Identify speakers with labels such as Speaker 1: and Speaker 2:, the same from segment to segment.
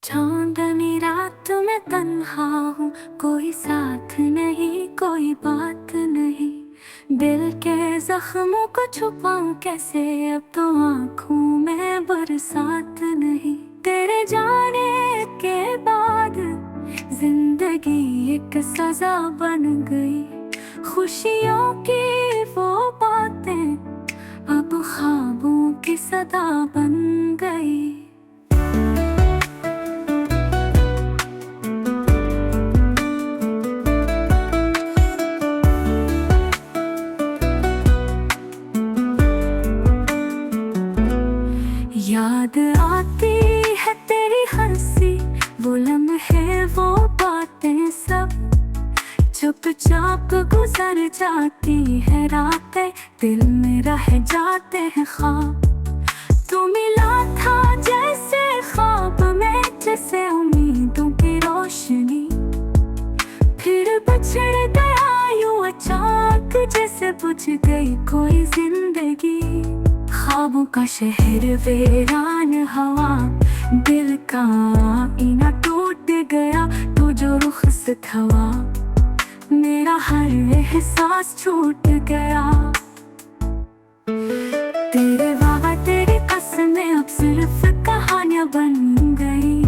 Speaker 1: चांदनी रात में तन्हा हूँ, कोई साथ नहीं कोई बात नहीं। दिल के जख्मों को छुपाऊं कैसे, अब तो आँखों में बरसात नहीं। तेरे जाने के बाद जिंदगी एक सजा बन गई। खुशियों की वो बातें अब ख्वाबों की सदा बन गई। याद आती है तेरी हंसी, वो लम्हे वो बातें सब। चुपचाप गुजर जाती है रातें, दिल में रह जाते हैं ख्वाब। तू मिला था जैसे ख्वाब में, जैसे उम्मीदों की रोशनी। फिर बिछड़ गया यूं अचानक, जैसे बुझ गई कोई जिंदगी। ख्वाबों का शहर वीरान हवा, दिल का आईना टूट गया। तू जो रुख से थवा, मेरा हर एहसास छूट गया। तेरे वादा तेरी कसमें अब सिर्फ कहानियां बन गई।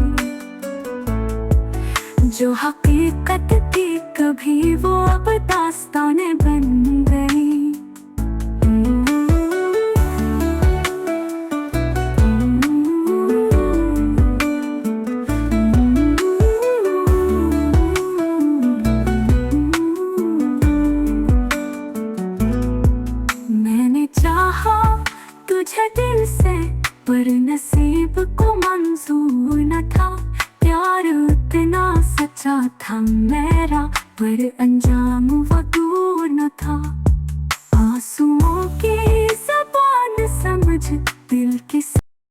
Speaker 1: जो हकीकत थी कभी वो अब दास्तानें बन गई। तुझे दिल से पर नसीब को मंजूर न था। प्यार इतना सच्चा था मेरा, पर अंजाम वो